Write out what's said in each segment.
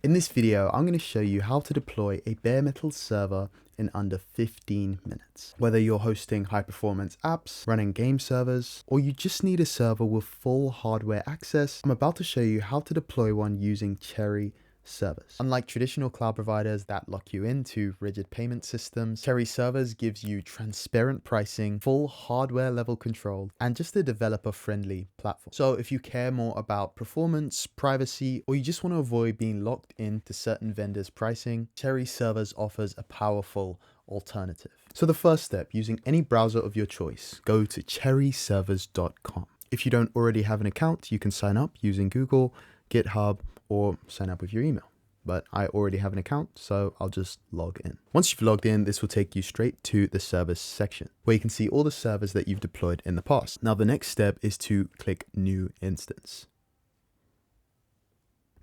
In this video, I'm going to show you how to deploy a bare metal server in under 15 minutes. Whether you're hosting high performance apps, running game servers, or you just need a server with full hardware access, I'm about to show you how to deploy one using Cherry servers. Unlike traditional cloud providers that lock you into rigid payment systems, Cherry servers gives you transparent pricing, full hardware level control, and just a developer friendly platform. So if you care more about performance, privacy, or you just want to avoid being locked into certain vendors' pricing, Cherry servers offers a powerful alternative. So the first step, using any browser of your choice, go to cherryservers.com. If you don't already have an account, you can sign up using Google, GitHub, or sign up with your email. But I already have an account, so I'll just log in. Once you've logged in, this will take you straight to the servers section, where you can see all the servers that you've deployed in the past. Now, the next step is to click New Instance.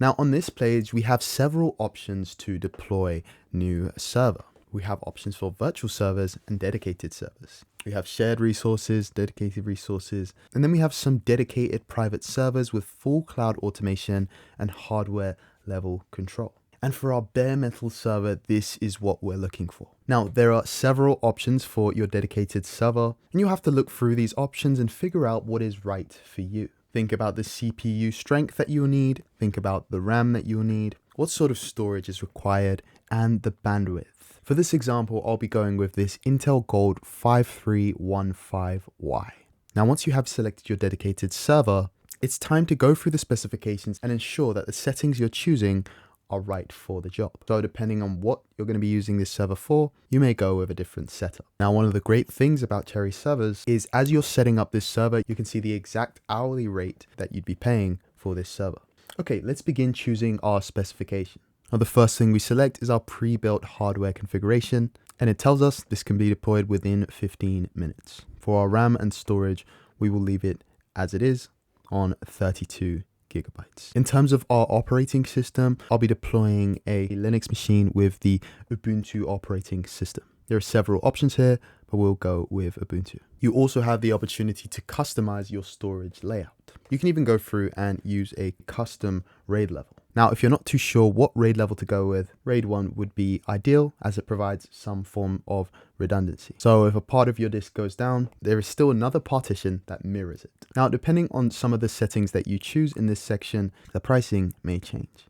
Now, on this page, we have several options to deploy new server. We have options for virtual servers and dedicated servers. We have shared resources, dedicated resources, and then we have some dedicated private servers with full cloud automation and hardware level control. And for our bare metal server, this is what we're looking for. Now, there are several options for your dedicated server, and you have to look through these options and figure out what is right for you. Think about the CPU strength that you'll need, think about the RAM that you'll need, what sort of storage is required, and the bandwidth. For this example, I'll be going with this Intel Gold 5315Y. Now, once you have selected your dedicated server, it's time to go through the specifications and ensure that the settings you're choosing are right for the job. So depending on what you're going to be using this server for, you may go with a different setup. Now, one of the great things about Cherry servers is as you're setting up this server, you can see the exact hourly rate that you'd be paying for this server. Okay, let's begin choosing our specification. Now, the first thing we select is our pre-built hardware configuration, and it tells us this can be deployed within 15 minutes. For our RAM and storage, we will leave it as it is on 32 gigabytes. In terms of our operating system, I'll be deploying a Linux machine with the Ubuntu operating system. There are several options here, but we'll go with Ubuntu. You also have the opportunity to customize your storage layout. You can even go through and use a custom RAID level. Now, if you're not too sure what RAID level to go with, RAID 1 would be ideal as it provides some form of redundancy. So if a part of your disk goes down, there is still another partition that mirrors it. Now, depending on some of the settings that you choose in this section, the pricing may change.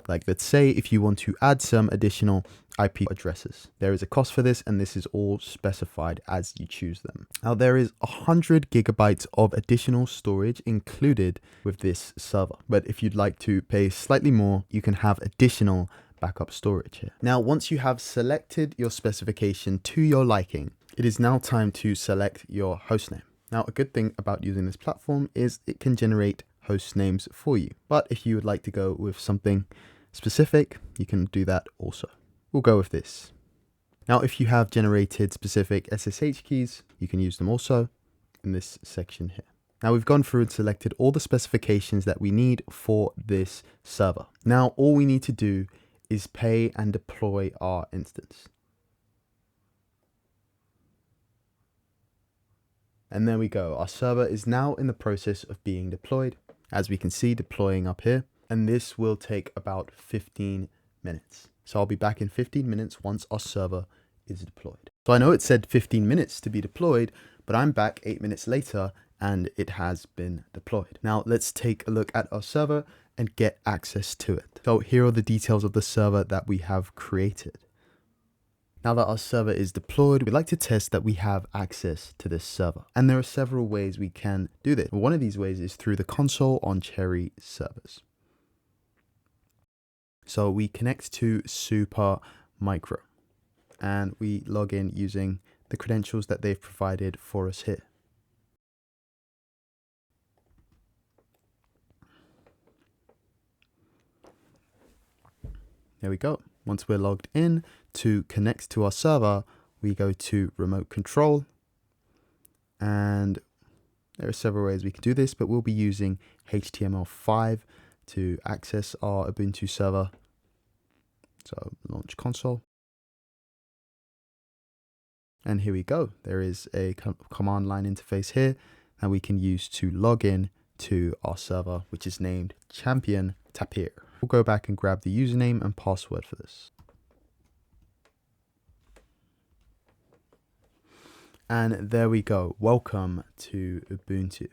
Like, let's say if you want to add some additional IP addresses, there is a cost for this, and this is all specified as you choose them. Now, there is 100 gigabytes of additional storage included with this server, but if you'd like to pay slightly more, you can have additional backup storage here. Now, once you have selected your specification to your liking, it is now time to select your hostname. Now, a good thing about using this platform is it can generate host names for you, but if you would like to go with something specific, you can do that also. We'll go with this. Now, if you have generated specific SSH keys, you can use them also in this section here. Now, we've gone through and selected all the specifications that we need for this server. Now, all we need to do is pay and deploy our instance. And there we go. Our server is now in the process of being deployed. As we can see, deploying up here, and this will take about 15 minutes. So I'll be back in 15 minutes once our server is deployed. So I know it said 15 minutes to be deployed, but I'm back 8 minutes later and it has been deployed. Now let's take a look at our server and get access to it. So here are the details of the server that we have created. Now that our server is deployed, we'd like to test that we have access to this server. And there are several ways we can do this. One of these ways is through the console on Cherry servers. So we connect to Supermicro and we log in using the credentials that they've provided for us here. There we go. Once we're logged in, to connect to our server, we go to remote control, and there are several ways we can do this, but we'll be using HTML5 to access our Ubuntu server. So launch console. And here we go. There is a command line interface here that we can use to log in to our server, which is named Champion Tapir. We'll go back and grab the username and password for this. And there we go. Welcome to Ubuntu.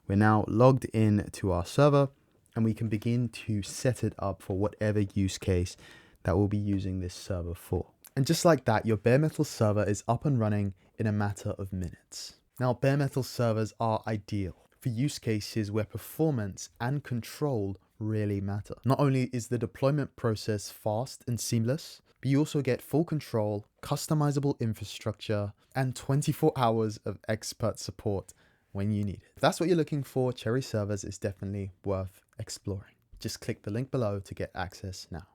We're now logged in to our server and we can begin to set it up for whatever use case that we'll be using this server for. And just like that, your bare metal server is up and running in a matter of minutes. Now, bare metal servers are ideal for use cases where performance and control really matter. Not only is the deployment process fast and seamless, but you also get full control, customizable infrastructure, and 24 hours of expert support when you need it. If that's what you're looking for, Cherry Servers is definitely worth exploring. Just click the link below to get access now.